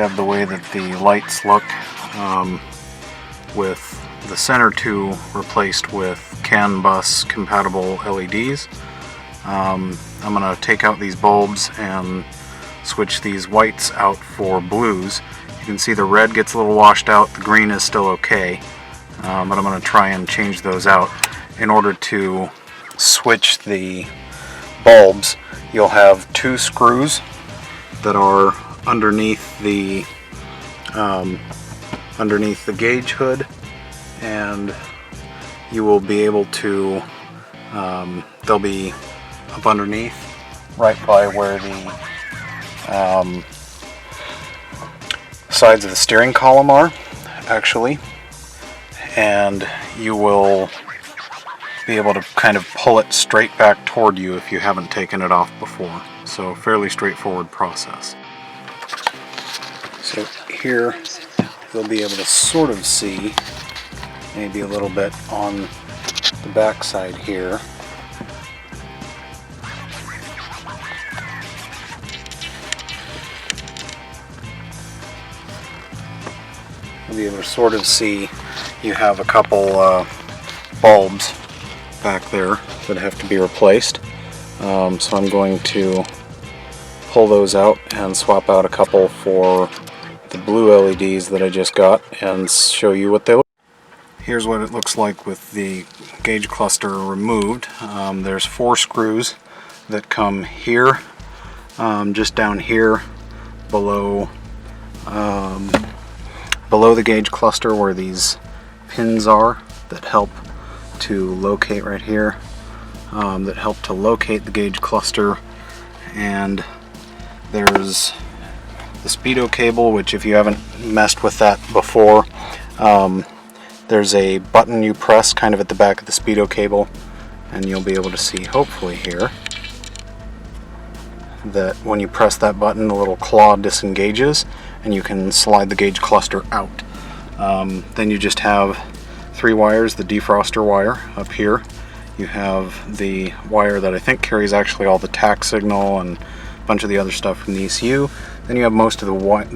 have the way that the lights look, with the center two replaced with CAN bus compatible LEDs. I'm going to take out these bulbs and switch these whites out for blues. You can see the red gets a little washed out, the green is still okay, but I'm going to try and change those out. In order to switch the bulbs, you'll have two screws that are underneath the gauge hood, and you will be able to, they'll be up underneath right by where the sides of the steering column are, actually, and you will be able to kind of pull it straight back toward you if you haven't taken it off before. So fairly straightforward process. So here you'll be able to sort of see, maybe a little bit on the back side here, you'll be able to sort of see you have a couple bulbs back there that have to be replaced. So I'm going to pull those out and swap out a couple for the blue LEDs that I just got and show you what they look like. Here's what it looks like with the gauge cluster removed. There's 4 screws that come here, just down here below the gauge cluster where these pins are that help to locate right here, that help to locate the gauge cluster. And there's the speedo cable, which if you haven't messed with that before, there's a button you press kind of at the back of the speedo cable, and you'll be able to see, hopefully here, that when you press that button the little claw disengages and you can slide the gauge cluster out. Then you just have 3 wires, the defroster wire up here. You have the wire that I think carries actually all the tack signal and a bunch of the other stuff from the ECU. Then you have most of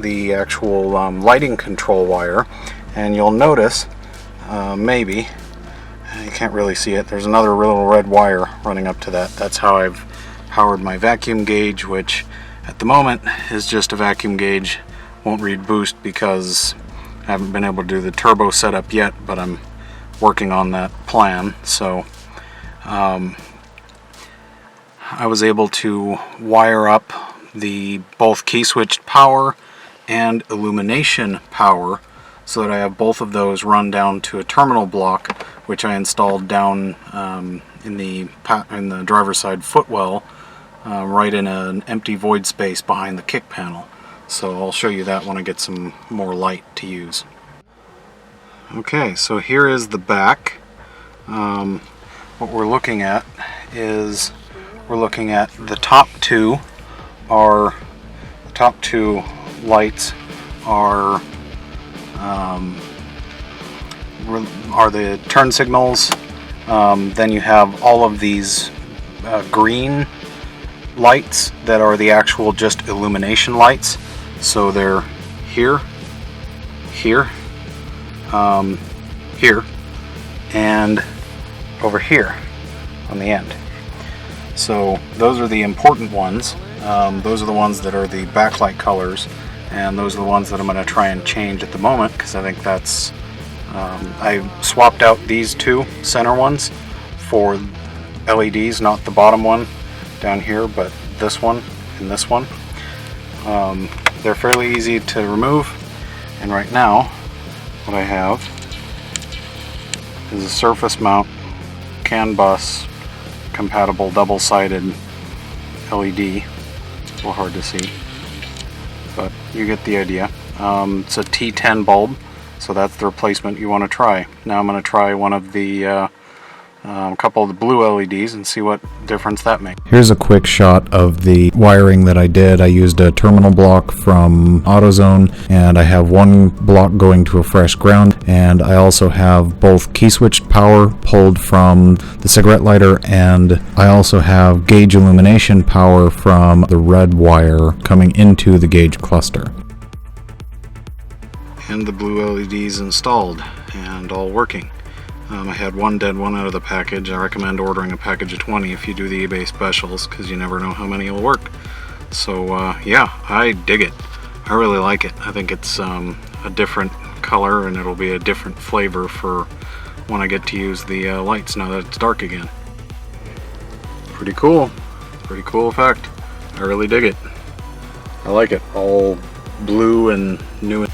the actual lighting control wire, and you'll notice, maybe, you can't really see it, there's another little red wire running up to that. That's how I've powered my vacuum gauge, which at the moment is just a vacuum gauge. Won't read boost because I haven't been able to do the turbo setup yet, but I'm working on that plan. So I was able to wire up the both key switched power and illumination power so that I have both of those run down to a terminal block, which I installed down in the driver's side footwell, right in an empty void space behind the kick panel. So I'll show you that when I get some more light to use. Okay, so here is the back. What we're looking at is the top two lights are the turn signals. Then you have all of these green lights that are the actual just illumination lights. So they're here, here, here, and over here on the end. So those are the important ones. Those are the ones that are the backlight colors, and those are the ones that I'm going to try and change at the moment, because I think that's I swapped out these 2 center ones for LEDs, not the bottom one down here, but this one and this one. They're fairly easy to remove, and right now what I have is a surface mount CAN bus compatible double-sided LED. It's a little hard to see, but you get the idea. It's a T10 bulb, so that's the replacement you want to try. Now I'm going to try one of the couple of the blue LEDs and see what difference that makes. Here's a quick shot of the wiring that I did. I used a terminal block from AutoZone, and I have one block going to a fresh ground, and I also have both key switched power pulled from the cigarette lighter, and I also have gauge illumination power from the red wire coming into the gauge cluster. and the blue LEDs installed and all working. I had one dead one out of the package. I recommend ordering a package of 20 if you do the eBay specials, because you never know how many will work. So yeah, I dig it. I really like it. I think it's a different color, and it'll be a different flavor for when I get to use the lights now that it's dark again. Pretty cool. Pretty cool effect. I really dig it. I like it. All blue and new.